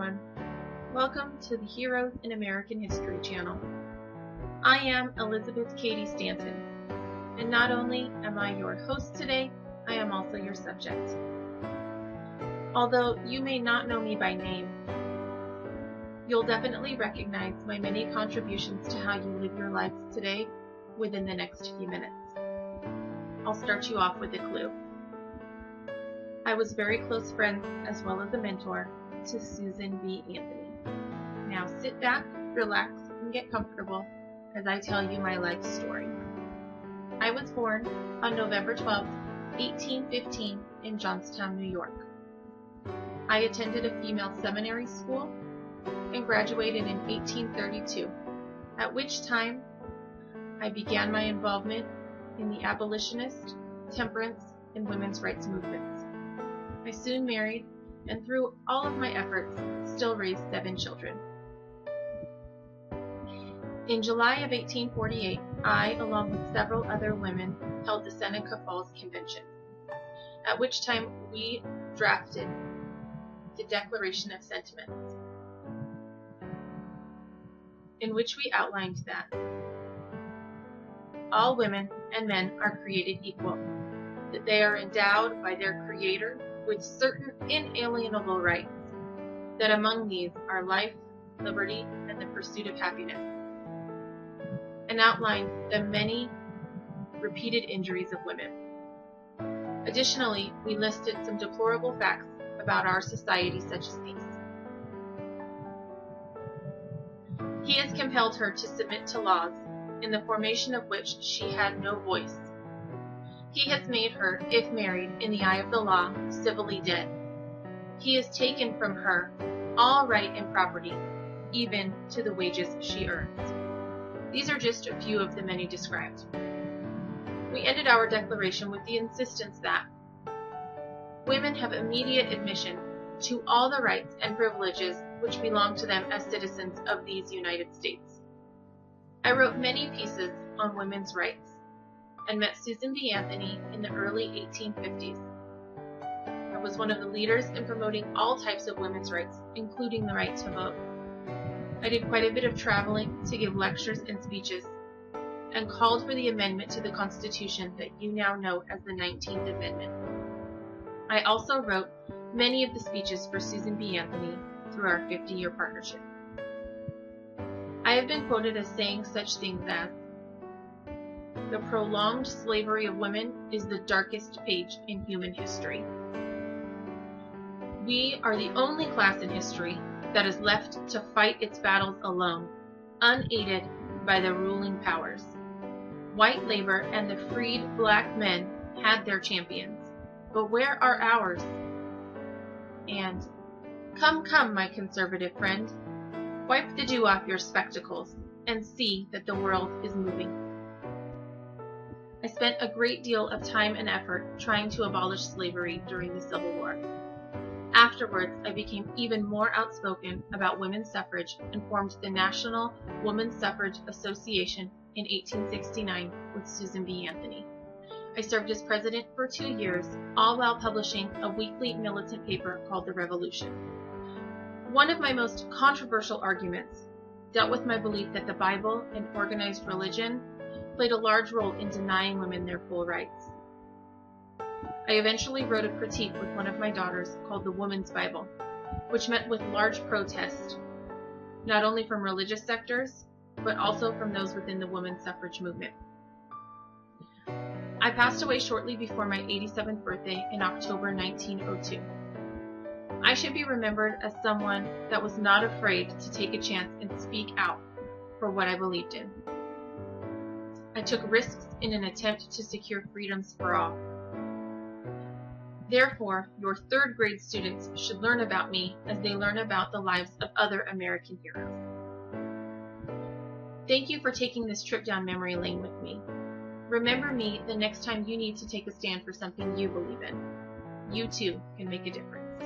everyone. Welcome to the Heroes in American History channel. I am Elizabeth Cady Stanton, and not only am I your host today, I am also your subject. Although you may not know me by name, you'll definitely recognize my many contributions to how you live your lives today within the next few minutes. I'll start you off with a clue. I was very close friends as well as a mentor to Susan B. Anthony. Now sit back, relax, and get comfortable as I tell you my life story. I was born on November 12, 1815 in Johnstown, New York. I attended a female seminary school and graduated in 1832, at which time I began my involvement in the abolitionist, temperance, and women's rights movements. I soon married, and through all of my efforts, still raised 7 children. In July of 1848, I, along with several other women, held the Seneca Falls Convention, at which time we drafted the Declaration of Sentiments, in which we outlined that all women and men are created equal, that they are endowed by their Creator with certain inalienable rights, that among these are life, liberty, and the pursuit of happiness, and outlined the many repeated injuries of women. Additionally, we listed some deplorable facts about our society such as these. He has compelled her to submit to laws in the formation of which she had no voice. He has made her, if married, in the eye of the law, civilly dead. He has taken from her all right and property, even to the wages she earns. These are just a few of the many described. We ended our declaration with the insistence that women have immediate admission to all the rights and privileges which belong to them as citizens of these United States. I wrote many pieces on women's rights, and met Susan B. Anthony in the early 1850s. I was one of the leaders in promoting all types of women's rights, including the right to vote. I did quite a bit of traveling to give lectures and speeches, and called for the amendment to the Constitution that you now know as the 19th Amendment. I also wrote many of the speeches for Susan B. Anthony through our 50-year partnership. I have been quoted as saying such things as, "The prolonged slavery of women is the darkest page in human history. We are the only class in history that is left to fight its battles alone, unaided by the ruling powers. White labor and the freed black men had their champions, but where are ours?" And, "Come, come, my conservative friend, wipe the dew off your spectacles and see that the world is moving." I spent a great deal of time and effort trying to abolish slavery during the Civil War. Afterwards, I became even more outspoken about women's suffrage and formed the National Women's Suffrage Association in 1869 with Susan B. Anthony. I served as president for 2 years, all while publishing a weekly militant paper called The Revolution. One of my most controversial arguments dealt with my belief that the Bible and organized religion played a large role in denying women their full rights. I eventually wrote a critique with one of my daughters called The Woman's Bible, which met with large protest, not only from religious sectors, but also from those within the women's suffrage movement. I passed away shortly before my 87th birthday in October 1902. I should be remembered as someone that was not afraid to take a chance and speak out for what I believed in. I took risks in an attempt to secure freedoms for all. Therefore, your 3rd grade students should learn about me as they learn about the lives of other American heroes. Thank you for taking this trip down memory lane with me. Remember me the next time you need to take a stand for something you believe in. You too can make a difference.